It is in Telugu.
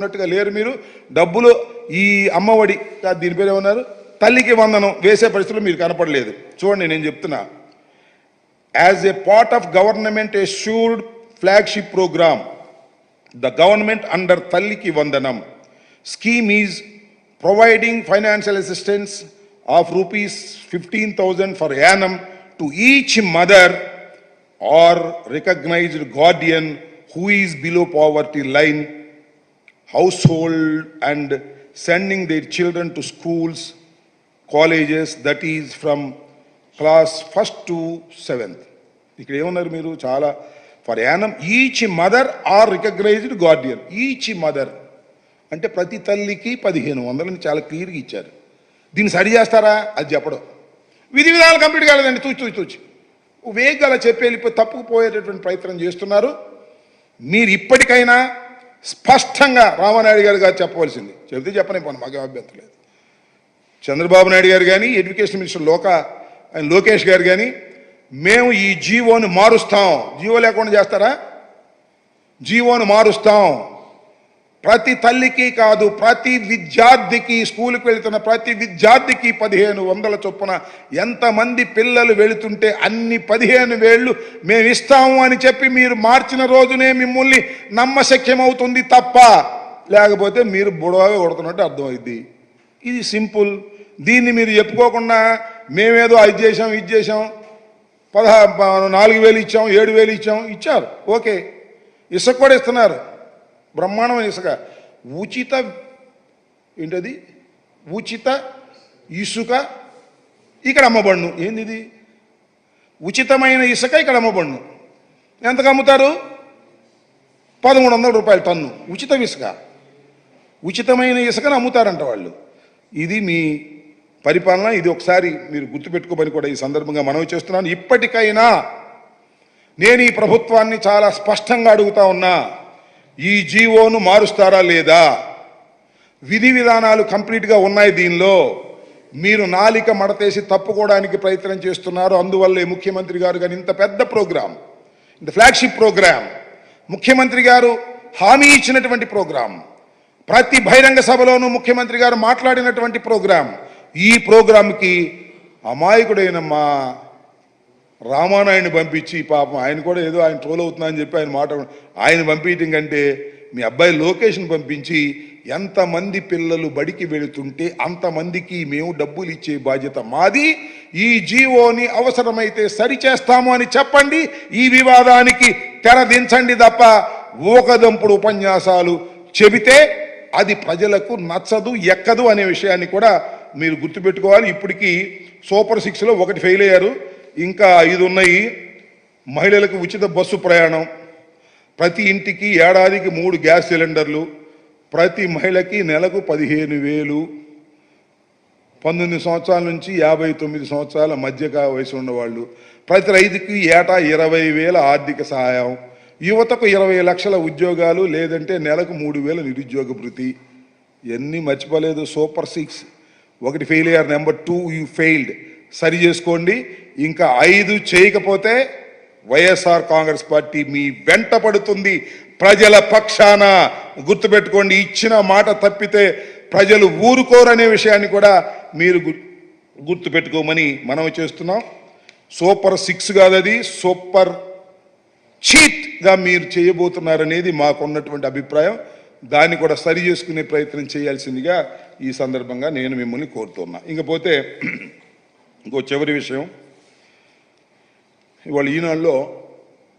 ఉన్నట్టుగా లేరు మీరు. డబ్బులు ఈ అమ్మఒడి దీని పేరు ఏమన్నారు, తల్లికి వందనం వేసే పరిస్థితులు మీరు కనపడలేదు. చూడండి నేను చెప్తున్నా, as a part of government assured flagship program, the government under Talliki Vandanam scheme is providing financial assistance of rupees 15,000 for annum to each mother or recognized guardian who is below poverty line household and sending their children to schools, colleges, that is from class 1st to 7th. ఇక్కడ ఏమన్నారు మీరు, చాలా for Yanam each mother or recognised guardian. Each mother అంటే ప్రతి తల్లికి 1500 చాలా క్లియర్గా ఇచ్చారు. దీన్ని సరి చేస్తారా అది చెప్పడం. విధి విధానాలు కంప్లీట్ కాలేదండి, తూచి వేగంగా అలా చెప్పి వెళ్ళిపోయి తప్పుకుపోయేటటువంటి ప్రయత్నం చేస్తున్నారు. మీరు ఇప్పటికైనా స్పష్టంగా రామానాయుడు గారు చెప్పవలసింది, చెబితే చెప్పని పోను, మాకు అభ్యంతరం లేదు. చంద్రబాబు నాయుడు గారు కానీ, ఎడ్యుకేషన్ మినిస్టర్ లోకేష్ గారు కానీ, మేము ఈ జీవోను మారుస్తాం. జీవో లేకుండా చేస్తారా? జీవోను మారుస్తాం. ప్రతి తల్లికి కాదు, ప్రతి విద్యార్థికి, స్కూల్కి వెళుతున్న ప్రతి విద్యార్థికి 1500 చొప్పున ఎంతమంది పిల్లలు వెళుతుంటే అన్ని 15,000 మేము ఇస్తాము అని చెప్పి మీరు మార్చిన రోజునే మిమ్మల్ని నమ్మశక్యమవుతుంది తప్ప, లేకపోతే మీరు బుడవగా కొడుతున్నట్టు అర్థమైంది. ఇది సింపుల్. దీన్ని మీరు చెప్పుకోకుండా మేమేదో అది చేసాం ఇది చేసాం, 4,000 ఇచ్చాం, 7,000 ఇచ్చారు, ఓకే. ఇసుక కూడా ఇస్తున్నారు, బ్రహ్మాండమైన ఇసుక. ఏంటది ఉచిత ఇసుక ఇక్కడ అమ్మబడును. ఏంది ఇది? ఉచితమైన ఇసుక ఇక్కడ అమ్మబడును. ఎంతకు అమ్ముతారు? 1,300 రూపాయలు టన్ను ఉచిత ఇసుక. ఉచితమైన ఇసుకను అమ్ముతారంట వాళ్ళు. ఇది మీ పరిపాలన. ఇది ఒకసారి మీరు గుర్తుపెట్టుకోమని కూడా ఈ సందర్భంగా మనవి చేస్తున్నాను. ఇప్పటికైనా నేను ఈ ప్రభుత్వాన్ని చాలా స్పష్టంగా అడుగుతా ఉన్నా, ఈ జీవోను మారుస్తారా లేదా? విధి విధానాలు కంప్లీట్గా ఉన్నాయి దీనిలో. మీరు నాలిక మడతేసి తప్పుకోవడానికి ప్రయత్నం చేస్తున్నారు. అందువల్లే ముఖ్యమంత్రి గారు కానీ ఇంత పెద్ద ప్రోగ్రాం, ఇంత ఫ్లాగ్షిప్ ప్రోగ్రాం, ముఖ్యమంత్రి గారు హామీ ఇచ్చినటువంటి ప్రోగ్రాం, ప్రతి బహిరంగ సభలోనూ ముఖ్యమంత్రి గారు మాట్లాడినటువంటి ప్రోగ్రాం, ఈ ప్రోగ్రాంకి అమాయకుడైన మా రామానాయుడిని పంపించి, పాపం ఆయన కూడా ఏదో ఆయన ట్రోల్ అవుతున్నా అని చెప్పి ఆయన పంపించడం కంటే మీ అబ్బాయి లోకేష్ని పంపించి ఎంతమంది పిల్లలు బడికి వెళుతుంటే అంతమందికి మేము డబ్బులు ఇచ్చే బాధ్యత మాది. ఈ జీవోని అవసరమైతే సరిచేస్తాము అని చెప్పండి. ఈ వివాదానికి తెరదించండి తప్ప ఊకదంపుడు ఉపన్యాసాలు చెబితే అది ప్రజలకు నచ్చదు, ఎక్కదు అనే విషయాన్ని కూడా మీరు గుర్తుపెట్టుకోవాలి. ఇప్పటికీ సూపర్ 6లో ఒకటి ఫెయిల్ అయ్యారు, ఇంకా 5 ఉన్నాయి. మహిళలకు ఉచిత బస్సు ప్రయాణం, ప్రతి ఇంటికి ఏడాదికి 3 గ్యాస్ సిలిండర్లు, ప్రతి మహిళకి నెలకు 15,000, 19 సంవత్సరాల నుంచి 59 సంవత్సరాల మధ్య వయసు ఉన్నవాళ్ళు, ప్రతి రైతుకి ఏటా 20,000 ఆర్థిక సహాయం, యువతకు 20 లక్షల ఉద్యోగాలు, లేదంటే నెలకు 3,000 నిరుద్యోగ భృతి. ఎన్ని మర్చిపోలేదు. సూపర్ 6 ఒకటి ఫెయిల్ అయ్యారు. Number 2 you failed. సరి చేసుకోండి. ఇంకా 5 చేయకపోతే వైఎస్ఆర్ కాంగ్రెస్ పార్టీ మీ వెంట పడుతుంది, ప్రజల పక్షాన. గుర్తుపెట్టుకోండి, ఇచ్చిన మాట తప్పితే ప్రజలు ఊరుకోరనే విషయాన్ని కూడా మీరు గుర్తుపెట్టుకోమని మనం చేస్తున్నాం. సూపర్ 6 కాదు, అది సూపర్ చీట్గా మీరు చేయబోతున్నారనేది మాకున్నటువంటి అభిప్రాయం. దాన్ని కూడా సరి చేసుకునే ప్రయత్నం చేయాల్సిందిగా ఈ సందర్భంగా నేను మిమ్మల్ని కోరుతున్నా. ఇంకపోతే ఇంకో చివరి విషయం, ఇవాళ ఈనాడులో